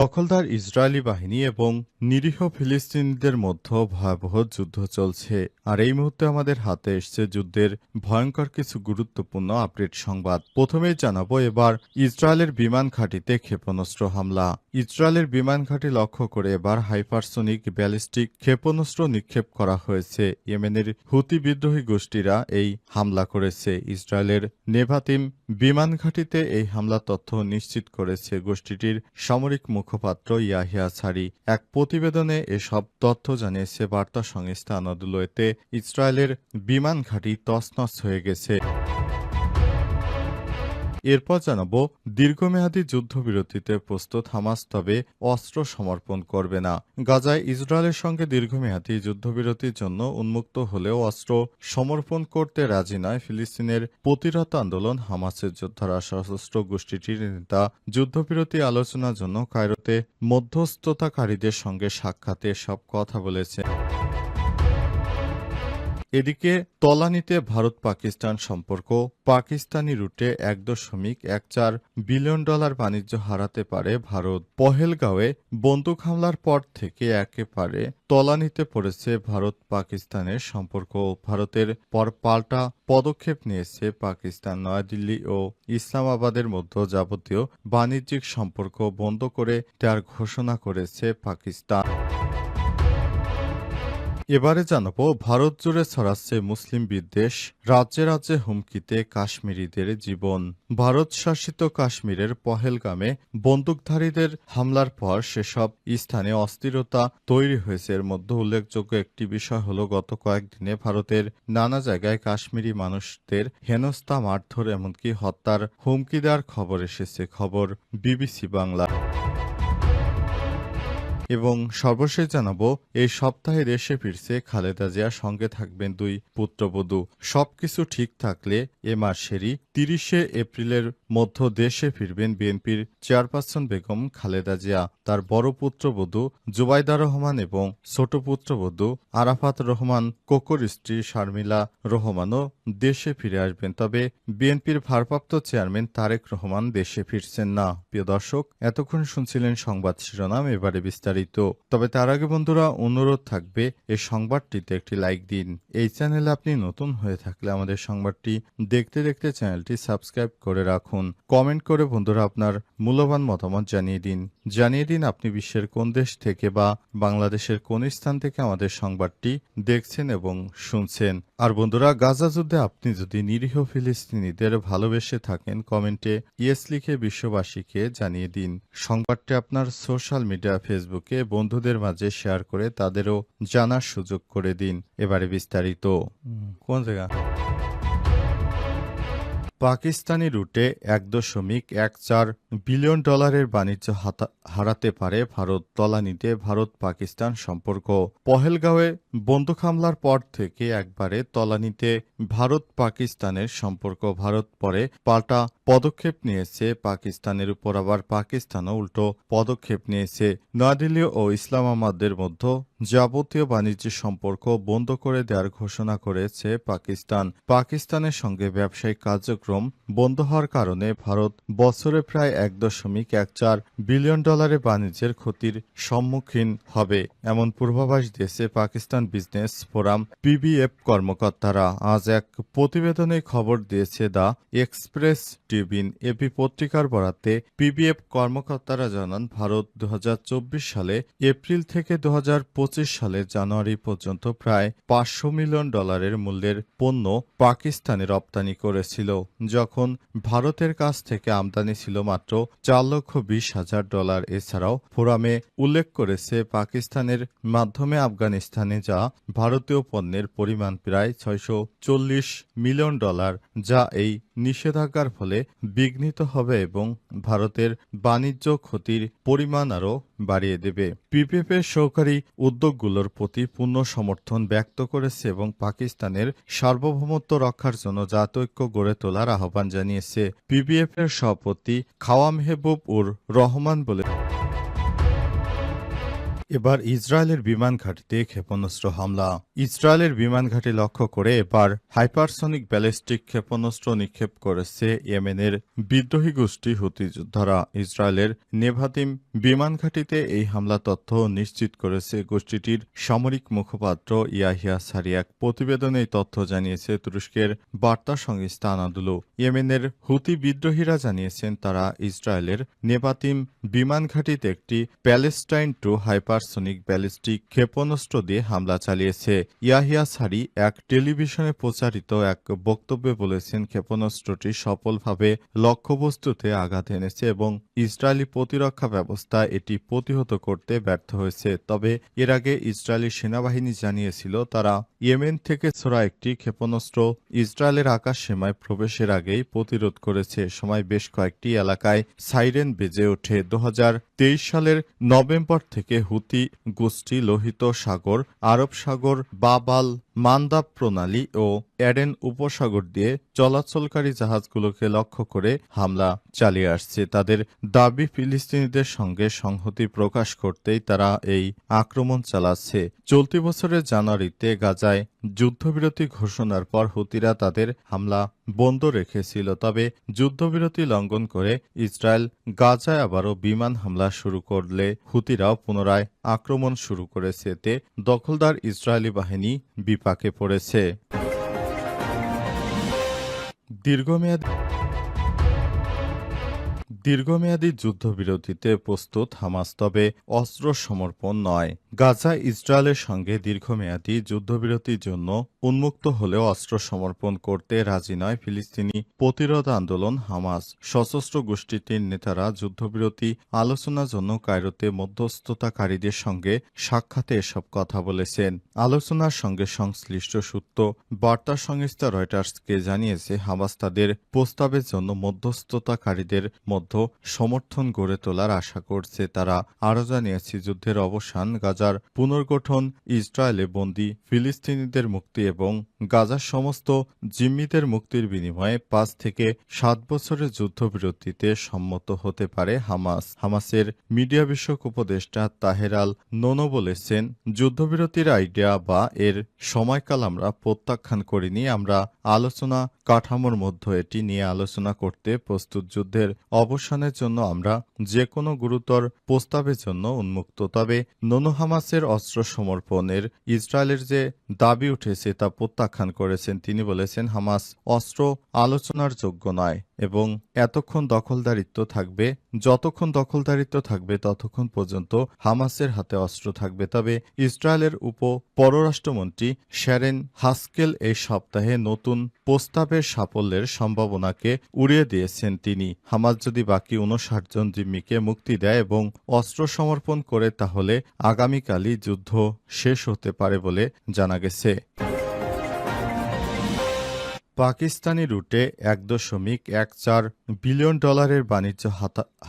দখলদার ইসরায়েলি বাহিনী এবং নিরীহ ফিলিস্তিনিদের মধ্যে ভয়াবহ যুদ্ধ চলছে। আর এই মুহূর্তে আমাদের হাতে এসছে যুদ্ধের ভয়ঙ্কর কিছু গুরুত্বপূর্ণ আপডেট সংবাদ। প্রথমেই জানাবো এবার ইসরায়েলের বিমান ঘাঁটিতে ক্ষেপণাস্ত্র হামলা। ইসরায়েলের বিমান ঘাঁটি লক্ষ্য করে এবার হাইপারসোনিক ব্যালিস্টিক ক্ষেপণাস্ত্র নিক্ষেপ করা হয়েছে। ইয়েমেনের হুতি বিদ্রোহী গোষ্ঠীরা এই হামলা করেছে। ইসরায়েলের নেভাতিম বিমান ঘাঁটিতে এই হামলার তথ্য নিশ্চিত করেছে গোষ্ঠীটির সামরিক মুখপাত্র ইয়াহিয়া সারি। এক প্রতিবেদনে এসব তথ্য জানিয়েছে বার্তা সংস্থা আনাদুলু। এতে ইসরায়েলের বিমান ঘাঁটি তছনছ হয়ে গেছে। এরপর জানাবো দীর্ঘমেয়াদী যুদ্ধবিরতিতে প্রস্তুত হামাস, তবে অস্ত্র সমর্পণ করবে না। গাজায় ইসরায়েলের সঙ্গে দীর্ঘমেয়াদী যুদ্ধবিরতির জন্য উন্মুক্ত হলেও অস্ত্র সমর্পণ করতে রাজি নয় ফিলিস্তিনের প্রতিরোধ আন্দোলন হামাসের যোদ্ধারা। সশস্ত্র গোষ্ঠীটির নেতা যুদ্ধবিরতি আলোচনার জন্য কায়রোতে মধ্যস্থতাকারীদের সঙ্গে সাক্ষাতে সব কথা বলেছে। এদিকে তলানিতে ভারত পাকিস্তান সম্পর্ক। পাকিস্তানি রুটে $1.14 বিলিয়ন বাণিজ্য হারাতে পারে ভারত। পহেলগাঁওয়ে বন্দুক হামলার পর থেকে একেবারে তলানিতে পড়েছে ভারত পাকিস্তানের সম্পর্ক। ভারতের পর পাল্টা পদক্ষেপ নিয়েছে পাকিস্তান। নয়াদিল্লি ও ইসলামাবাদের মধ্যে যাবতীয় বাণিজ্যিক সম্পর্ক বন্ধ করে দেওয়ার ঘোষণা করেছে পাকিস্তান। এবারে জানাবো ভারত জুড়ে ছড়াচ্ছে মুসলিম বিদ্বেষ। রাজ্যে রাজ্যে হুমকিতে কাশ্মীরিদের জীবন। ভারত শাসিত কাশ্মীরের পহেলগামে বন্দুকধারীদের হামলার পর সেসব স্থানে অস্থিরতা তৈরি হয়েছে। এর মধ্যে উল্লেখযোগ্য একটি বিষয় হলো গত কয়েকদিনে ভারতের নানা জায়গায় কাশ্মীরি মানুষদের হেনস্থা, মারধর, এমনকি হত্যার হুমকি দেওয়ার খবর এসেছে। খবর বিবিসি বাংলা। এবং সর্বশেষ জানাবো এই সপ্তাহে দেশে ফিরছে খালেদা জিয়া, সঙ্গে থাকবেন 2 পুত্রবধূ। সবকিছু ঠিক থাকলে এ মাসেরই 30শে এপ্রিলের মধ্যে দেশে ফিরবেন বিএনপির চেয়ারপারসন বেগম খালেদা জিয়া। তার বড় পুত্রবধূ জুবাইদা রহমান এবং ছোট পুত্রবধূ আরাফাত রহমান, কোকর স্ত্রী শারমিলা রহমানও দেশে ফিরে আসবেন। তবে বিএনপির ভারপ্রাপ্ত চেয়ারম্যান তারেক রহমান দেশে ফিরছেন না। প্রিয় দর্শক, এতক্ষণ শুনছিলেন সংবাদ শিরোনাম, এবারে বিস্তারিত। তবে তার আগে বন্ধুরা অনুরোধ থাকবে এই সংবাদটিতে একটি লাইক দিন। এই চ্যানেলে আপনি নতুন হয়ে থাকলে আমাদের সংবাদটি দেখতে দেখতে চ্যানেলটি সাবস্ক্রাইব করে রাখুন। কমেন্ট করে বন্ধুরা আপনার মূল্যবান মতামত জানিয়ে দিন আপনি বিশ্বের কোন দেশ থেকে বা বাংলাদেশের কোন স্থান থেকে আমাদের সংবাদটি দেখছেন এবং শুনছেন। আর বন্ধুরা, গাজা যুদ্ধে আপনি যদি নিরীহ ফিলিস্তিনিদের ভালোবেসে থাকেন, কমেন্টে ইয়েস লিখে বিশ্ববাসীকে জানিয়ে দিন। সংবাদটি আপনার সোশ্যাল মিডিয়া ফেসবুকে বন্ধুদের মাঝে শেয়ার করে তাদেরও জানার সুযোগ করে দিন। এবারে বিস্তারিত। কোন জায়গা? পাকিস্তানি রুটে $1.14 বিলিয়ন বাণিজ্য হারাতে পারে ভারত। তলানিতে ভারত পাকিস্তান সম্পর্ক। পহেলগাঁওয়ে বন্দুক হামলার পর থেকে একবারে তলানিতে ভারত পাকিস্তানের সম্পর্ক। ভারত পরে পাল্টা পদক্ষেপ নিয়েছে পাকিস্তানের উপর, আবার পাকিস্তানও উল্টো পদক্ষেপ নিয়েছে। নয়াদিল্লি ও ইসলামাবাদের মধ্যে যাবতীয় বাণিজ্য সম্পর্ক বন্ধ করে দেওয়ার ঘোষণা করেছে পাকিস্তান। পাকিস্তানের সঙ্গে ব্যবসায়িক কার্যক্রম বন্ধ হওয়ার কারণে ভারত বছরে প্রায় $1.14 বিলিয়ন বাণিজ্যের ক্ষতির সম্মুখীন হবে, এমন পূর্বাভাস দিয়েছে পাকিস্তান বিজনেস ফোরাম পিবিএফ কর্মকর্তারা। আজ এক প্রতিবেদনে খবর দিয়েছে দ্য এক্সপ্রেস ট্রিবিউন। এপি পত্রিকার বরাতে পিবিএফ কর্মকর্তারা জানান, ভারত 2024 সালে এপ্রিল থেকে 2025 সালের জানুয়ারি পর্যন্ত প্রায় $500 মিলিয়ন মূল্যের পণ্য পাকিস্তানে রপ্তানি করেছিল, যখন ভারতের কাছ থেকে আমদানি ছিল মাত্র $4,20,000। এছাড়াও ফোরামে উল্লেখ করেছে পাকিস্তানের মাধ্যমে আফগানিস্তানে যা ভারতীয় পণ্যের পরিমাণ প্রায় $640 মিলিয়ন, যা এই নিষেধাজ্ঞার ফলে বিঘ্নিত হবে এবং ভারতের বাণিজ্য ক্ষতির পরিমাণ আরও বাড়িয়ে দেবে। পিপিএফের সহকারী উদ্যোগগুলোর প্রতি পূর্ণ সমর্থন ব্যক্ত করেছে এবং পাকিস্তানের সার্বভৌমত্ব রক্ষার জন্য জাতীয় ঐক্য গড়ে তোলার আহ্বান জানিয়েছে। পিপিএফের সভাপতি খাওয়া মেহবুব উর রহমান বলে, এবার ইসরায়েলের বিমান ঘাঁটিতে ক্ষেপণাস্ত্র হামলা। ইসরায়েলের বিমান ঘাঁটি লক্ষ্য করে এবার হাইপারসনিক ব্যালিস্টিক ক্ষেপণাস্ত্র নিক্ষেপ করেছে ইয়েমেনের বিদ্রোহী গোষ্ঠী হুতি যোদ্ধারা। ইসরায়েলের নেভাতিম বিমান ঘাঁটিতে এই হামলা তথ্য নিশ্চিত করেছে গোষ্ঠীটির সামরিক মুখপাত্র ইয়াহিয়া সারি। এক প্রতিবেদনে এই তথ্য জানিয়েছে তুরস্কের বার্তা সংস্থা আনাদুলু। ইয়েমেনের হুতি বিদ্রোহীরা জানিয়েছেন তারা ইসরায়েলের নেভাতিম বিমান ঘাঁটিতে একটি প্যালেস্টাইন টু হাইপারসনিক ব্যালিস্টিক ক্ষেপণাস্ত্র দিয়ে হামলা চালিয়েছে। ইয়াহিয়া সারি এক টেলিভিশনে প্রচারিত এক বক্তব্যে বলেছেন ক্ষেপণাস্ত্রটি সফলভাবে লক্ষ্যবস্তুতে আঘাত এনেছে এবং ইসরায়েলি প্রতিরক্ষা ব্যবস্থা এটি প্রতিহত করতে ব্যর্থ হয়েছে। তবে এর আগে ইসরায়েলি সেনাবাহিনী জানিয়েছিল তারা ইয়েমেন থেকে ছোড়া একটি ক্ষেপণাস্ত্র ইসরায়েলের আকাশ সীমায় প্রবেশের আগেই প্রতিরোধ করেছে। সময় বেশ কয়েকটি এলাকায় সাইরেন বেজে ওঠে। 2023 সালের নভেম্বর থেকে হুতি গোষ্ঠী লোহিত সাগর, আরব সাগর, বাব আল মান্দাব প্রণালী ও এডেন উপসাগর দিয়ে চলাচলকারী জাহাজগুলোকে লক্ষ্য করে হামলা চালিয়ে আসছে। তাদের দাবি ফিলিস্তিনিদের সঙ্গে সংহতি প্রকাশ করতেই তারা এই আক্রমণ চালাচ্ছে। চলতি বছরের জানুয়ারিতে গাজায় যুদ্ধবিরতি ঘোষণার পর হুতিরা তাদের হামলা বন্ধ রেখেছিল। তবে যুদ্ধবিরতি লঙ্ঘন করে ইসরায়েল গাজায় আবারও বিমান হামলা শুরু করলে হুতিরাও পুনরায় আক্রমণ শুরু করেছে। এতে দখলদার ইসরায়েলি বাহিনী বিপাকে পড়েছে। দীর্ঘমেয়াদী যুদ্ধবিরতিতে প্রস্তুত হামাস, তবে অস্ত্র সমর্পণ নয়। গাজা ইসরায়েলের সঙ্গে দীর্ঘমেয়াদী যুদ্ধবিরতির জন্য উন্মুক্ত হলেও অস্ত্র সমর্পণ করতে রাজি নয় ফিলিস্তিনি প্রতিরোধ আন্দোলন হামাস। সশস্ত্র গোষ্ঠীটির নেতারা যুদ্ধবিরতি আলোচনার জন্য কায়রোতে মধ্যস্থতাকারীদের সঙ্গে সাক্ষাতে এসব কথা বলেছেন। আলোচনার সঙ্গে সংশ্লিষ্ট সূত্র বার্তা সংস্থা রয়টার্সকে জানিয়েছে হামাস তাদের প্রস্তাবের জন্য মধ্যস্থতাকারীদের মধ্যে সমর্থন গড়ে তোলার আশা করছে। তারা আরও জানিয়েছে যুদ্ধের অবসান, গাজার পুনর্গঠন, ইসরায়েলে বন্দী ফিলিস্তিনিদের মুক্তি এবং গাজার সমস্ত জিম্মিদের মুক্তির বিনিময়ে 5 থেকে 7 বছরের যুদ্ধবিরতিতে সম্মত হতে পারে হামাস। হামাসের মিডিয়া বিষয়ক উপদেষ্টা তাহের আল নোনো বলেছেন, যুদ্ধবিরতির আইডিয়া বা এর সময়কাল আমরা প্রত্যাখ্যান করিনি। আমরা আলোচনা কাঠামোর মধ্যে এটি নিয়ে আলোচনা করতে প্রস্তুত। যুদ্ধের অবসানের জন্য আমরা যে কোনো গুরুতর প্রস্তাবের জন্য উন্মুক্ত। তবে নোনো হামাসের অস্ত্র সমর্পণের ইসরায়েলের যে দাবি উঠেছে তা প্রত্যাখ্যান করেছেন। তিনি বলেছেন হামাস অস্ত্র আলোচনার যোগ্য নয় এবং যতক্ষণ দখলদারিত্ব থাকবে ততক্ষণ পর্যন্ত হামাসের হাতে অস্ত্র থাকবে। তবে ইসরায়েলের পররাষ্ট্রমন্ত্রী শ্যারেন হাস্কেল এই সপ্তাহে নতুন প্রস্তাবের সাফল্যের সম্ভাবনাকে উড়িয়ে দিয়েছেন। তিনি হামাস যদি বাকি 59 জন জিম্মিকে মুক্তি দেয় এবং অস্ত্র সমর্পণ করে তাহলে আগামীকালই যুদ্ধ শেষ হতে পারে বলে জানা গেছে। পাকিস্তানি রুটে $1.14 বিলিয়ন বাণিজ্য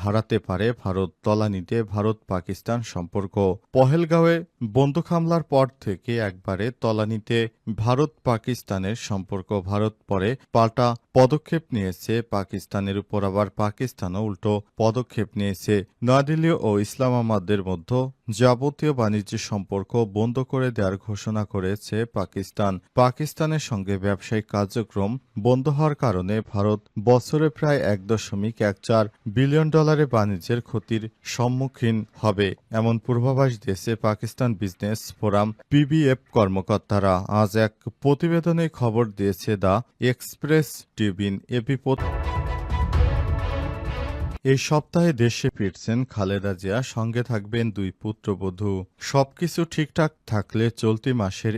হারাতে পারে ভারত। তলানিতে ভারত পাকিস্তান সম্পর্ক। পহেলগাঁওয়ে বন্দুক হামলার পর থেকে একবারে তলানিতে ভারত পাকিস্তানের সম্পর্ক। ভারত পরে পাল্টা পদক্ষেপ নিয়েছে পাকিস্তানের উপর, আবার পাকিস্তানও উল্টো পদক্ষেপ নিয়েছে। নয়াদিল্লি ও ইসলামাবাদের মধ্যে যাবতীয় বাণিজ্য সম্পর্ক বন্ধ করে দেওয়ার ঘোষণা করেছে পাকিস্তান। পাকিস্তানের সঙ্গে ব্যবসায়িক কার্যক্রম বন্ধ হওয়ার কারণে ভারত বছরে প্রায় $1.14 বিলিয়ন বাণিজ্যের ক্ষতির সম্মুখীন হবে, এমন পূর্বাভাস দিয়েছে পাকিস্তান বিজনেস ফোরাম পিবিএফ কর্মকর্তারা। আজ এক প্রতিবেদনে খবর দিয়েছে দ্য এক্সপ্রেস ট্রিবিউন। এপি এই সপ্তাহে দেশে ফিরছেন খালেদা জিয়া, সঙ্গে থাকবেন 2 পুত্রবধূ। সবকিছু ঠিকঠাক থাকলে চলতি মাসের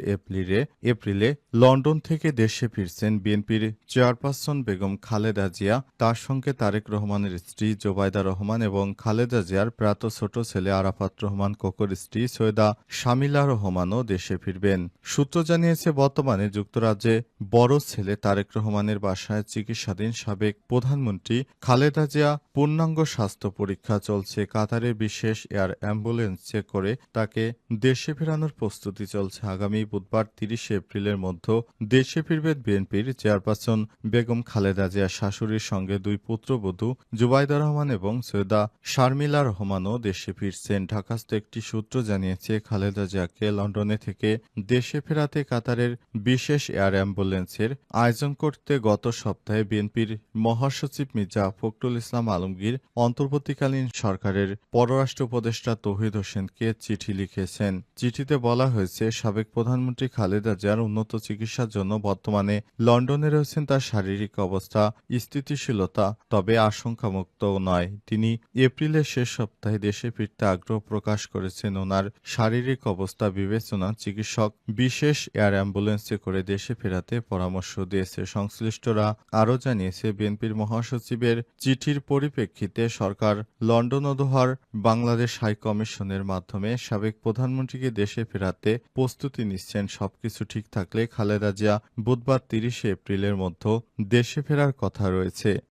এপ্রিলে লন্ডন থেকে দেশে ফিরছেন বিএনপির চেয়ারপারসন বেগম খালেদা জিয়া। তার সঙ্গে তারেক রহমানের স্ত্রী জোবাইদা রহমান এবং খালেদা জিয়ার প্রয়াত ছোট ছেলে আরাফাত রহমান কোকোর স্ত্রী সৈয়দা শামিলা রহমানও দেশে ফিরবেন। সূত্র জানিয়েছে বর্তমানে যুক্তরাজ্যে বড় ছেলে তারেক রহমানের বাসায় চিকিৎসাধীন সাবেক প্রধানমন্ত্রী খালেদা জিয়া পূর্ণ পূর্ণাঙ্গ স্বাস্থ্য পরীক্ষা চলছে। কাতারে বিশেষ এয়ার অ্যাম্বুলেন্সে করে তাকে দেশে ফেরানোর প্রস্তুতি চলছে। আগামী বুধবার ৩০ এপ্রিলের মধ্যে দেশে ফিরবেন বিএনপির চেয়ারপারসন বেগম খালেদা জিয়ার শাশুড়ির সঙ্গে দুই পুত্রবধূ জুবাইদা রহমান এবং সৈয়দা শারমিলা রহমানও দেশে ফিরছেন। ঢাকাস্থ একটি সূত্র জানিয়েছে, খালেদা জিয়াকে লন্ডনে থেকে দেশে ফেরাতে কাতারের বিশেষ এয়ার অ্যাম্বুলেন্সের আয়োজন করতে গত সপ্তাহে বিএনপির মহাসচিব মির্জা ফখরুল ইসলাম আলমগীর অন্তর্বর্তীকালীন সরকারের পররাষ্ট্র উপদেষ্টা তৌহিদ হোসেনকে চিঠি লিখেছেন। চিঠিতে বলা হয়েছে, সাবেক প্রধানমন্ত্রী খালেদা জিয়ার উন্নত চিকিৎসার জন্য বর্তমানে লন্ডনে রয়েছেন। তার শারীরিক অবস্থা স্থিতিশীলতা তবে আশঙ্কামুক্ত নয়। তিনি এপ্রিলের শেষ সপ্তাহে দেশে ফিরতে আগ্রহ প্রকাশ করেছেন। ওনার শারীরিক অবস্থা বিবেচনা চিকিৎসক বিশেষ এয়ার অ্যাম্বুলেন্সে করে দেশে ফেরাতে পরামর্শ দিয়েছে। সংশ্লিষ্টরা আরও জানিয়েছে, বিএনপির মহাসচিবের চিঠির পরিপ্রেক্ষিতে সরকার লন্ডন ও দোহার বাংলাদেশ হাই কমিশনের মাধ্যমে সাবেক প্রধানমন্ত্রীকে দেশে ফেরাতে প্রস্তুতি নিচ্ছেন। সবকিছু ঠিক থাকলে খালেদা জিয়া বুধবার ৩০ এপ্রিলের মধ্যে দেশে ফেরার কথা রয়েছে।